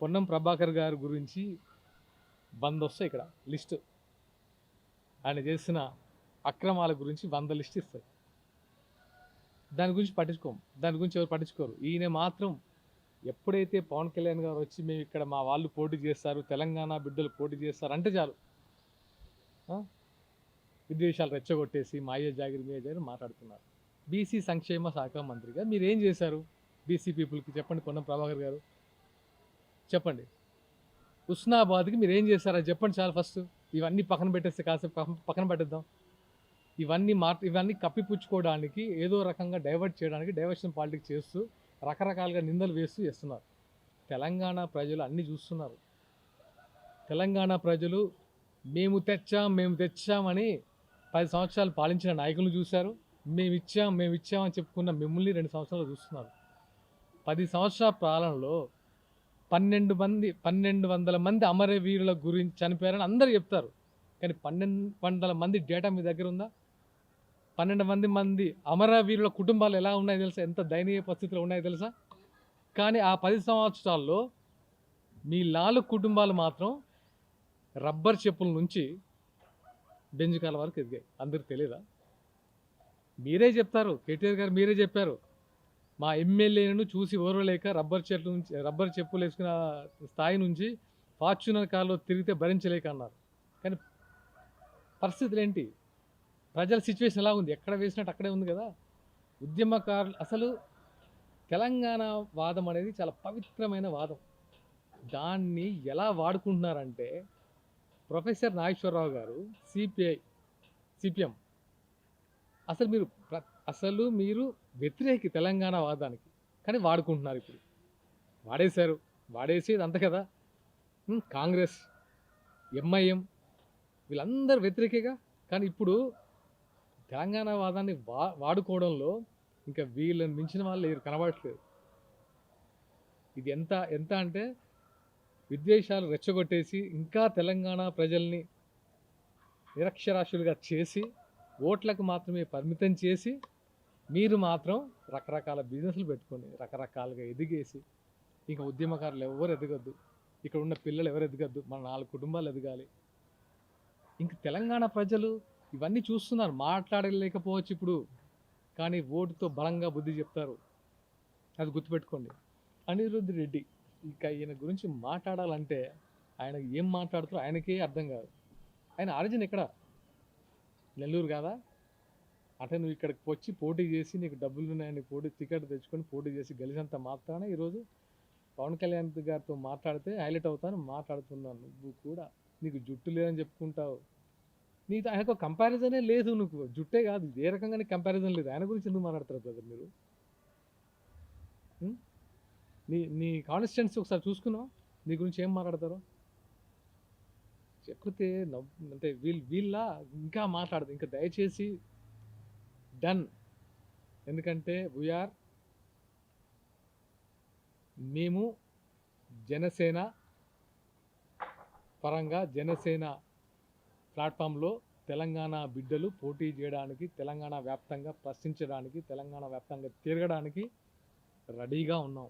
పొన్నం ప్రభాకర్ గారి గురించి 100 వస్తాయి ఇక్కడ లిస్ట్. ఆయన చేసిన అక్రమాల గురించి 100 లిస్ట్ ఇస్తాయి. దాని గురించి పట్టించుకోం, దాని గురించి ఎవరు పట్టించుకోరు. ఈయన మాత్రం ఎప్పుడైతే పవన్ కళ్యాణ్ గారు వచ్చి మేము ఇక్కడ మా వాళ్ళు పోటీ చేస్తారు, తెలంగాణ బిడ్డలు పోటీ చేస్తారు అంటే చాలు విద్వేషాలు రెచ్చగొట్టేసి మాయ జాగిరి మీద జాగిరి మాట్లాడుతున్నారు. బీసీ సంక్షేమ శాఖ మంత్రిగా మీరు ఏం చేశారు బీసీ పీపుల్కి? చెప్పండి పొన్నం ప్రభాకర్ గారు, చెప్పండి. హుస్నాబాద్కి మీరు ఏం చేశారో చెప్పండి చాలు. ఫస్ట్ ఇవన్నీ పక్కన పెట్టేస్తే కాసేపు పక్కన పెట్టేద్దాం. ఇవన్నీ కప్పిపుచ్చుకోవడానికి, ఏదో రకంగా డైవర్ట్ చేయడానికి డైవర్షన్ పాలిటిక్స్ చేస్తూ రకరకాలుగా నిందలు వేస్తూ చేస్తున్నారు. తెలంగాణ ప్రజలు అన్నీ చూస్తున్నారు. తెలంగాణ ప్రజలు మేము తెచ్చామని 10 సంవత్సరాలు పాలించిన నాయకులు చూశారు. మేము ఇచ్చామని చెప్పుకున్న మిమ్మల్ని 2 సంవత్సరాలు చూస్తున్నారు. 10 సంవత్సరాల పాలనలో 1200 మంది అమరవీరుల గురించి చనిపోయారని అందరూ చెప్తారు. కానీ 1200 మంది డేటా మీ దగ్గర ఉందా? 12 మంది అమరవీరుల కుటుంబాలు ఎలా ఉన్నాయో తెలుసా? ఎంత దయనీయ పరిస్థితులు ఉన్నాయో తెలుసా? కానీ ఆ 10 సంవత్సరాల్లో మీ 4 కుటుంబాలు మాత్రం రబ్బర్ చెప్పుల నుంచి బెంజ్ కాల వరకు ఎదిగాయి. అందరికి తెలియదా? మీరే చెప్తారు, కేటీఆర్ గారు మీరే చెప్పారు, మా ఎమ్మెల్యేలను చూసి ఓర్వలేక రబ్బర్ చెప్పులు వేసుకున్న స్థాయి నుంచి ఫార్చ్యూనర్ కార్లో తిరిగితే భరించలేక అన్నారు. కానీ పరిస్థితులు ఏంటి? ప్రజల సిచ్యువేషన్ ఎలా ఉంది? ఎక్కడ వేసినట్టు అక్కడే ఉంది కదా. ఉద్యమకారులు అసలు తెలంగాణ వాదం అనేది చాలా పవిత్రమైన వాదం. దాన్ని ఎలా వాడుకుంటున్నారంటే ప్రొఫెసర్ నాగేశ్వరరావు గారు సిపిఎం అసలు మీరు వ్యతిరేకి తెలంగాణ వాదానికి, కానీ వాడుకుంటున్నారు. ఇప్పుడు వాడేసేది అంత కదా. కాంగ్రెస్, ఎంఐఎం వీళ్ళందరూ వ్యతిరేకేగా. కానీ ఇప్పుడు తెలంగాణ వాదాన్ని వాడుకోవడంలో ఇంకా వీళ్ళని మించిన వాళ్ళు లేరు, కనబడట్లేదు. ఇది ఎంత అంటే విద్వేషాలు రెచ్చగొట్టేసి ఇంకా తెలంగాణ ప్రజల్ని నిరక్షరాస్యులుగా చేసి ఓట్లకు మాత్రమే పరిమితం చేసి మీరు మాత్రం రకరకాల బిజినెస్లు పెట్టుకొని రకరకాలుగా ఎదిగేసి ఇంకా ఉద్యమకారులు ఎవరు ఎదగద్దు, ఇక్కడ ఉన్న పిల్లలు ఎవరు ఎదగద్దు, మన 4 కుటుంబాలు ఎదగాలి. ఇంక తెలంగాణ ప్రజలు ఇవన్నీ చూస్తున్నారు. మాట్లాడలేకపోవచ్చు ఇప్పుడు, కానీ ఓటుతో బలంగా బుద్ధి చెప్తారు. అది గుర్తుపెట్టుకోండి. అనిరుద్ధ్ రెడ్డి ఇక ఈయన గురించి మాట్లాడాలంటే ఆయన ఏం మాట్లాడుతారో ఆయనకే అర్థం కాదు. ఆయన ఆరిజిన్ ఎక్కడ? నెల్లూరు కాదా? అంటే నువ్వు ఇక్కడికి వచ్చి పోటీ చేసి నీకు డబ్బులు ఉన్నాయని టికెట్ తెచ్చుకొని పోటీ చేసి గెలిచినంత మాత్రాన ఈరోజు పవన్ కళ్యాణ్ గారితో మాట్లాడితే హైలైట్ అవుతాను మాట్లాడుతున్నాను. నువ్వు కూడా నీకు జుట్టు లేదని చెప్పుకుంటావు. నీకు ఆయనకు కంపారిజనే లేదు. నువ్వు జుట్టే కాదు, ఏ రకంగా నీకు కంపారిజన్ లేదు. ఆయన గురించి ఎందుకు మాట్లాడతారు బ్రదర్ మీరు? నీ కాన్స్టిట్యున్సీ ఒకసారి చూసుకున్నావు, నీ గురించి ఏం మాట్లాడతారో చెప్తే అంటే వీళ్ళ ఇంకా మాట్లాడదు. ఇంకా దయచేసి డన్. ఎందుకంటే మేము జనసేన పరంగా జనసేన ప్లాట్ఫామ్లో తెలంగాణ బిడ్డలు పోటీ చేయడానికి, తెలంగాణ వ్యాప్తంగా ప్రశ్నించడానికి, తెలంగాణ వ్యాప్తంగా తిరగడానికి రెడీగా ఉన్నాం.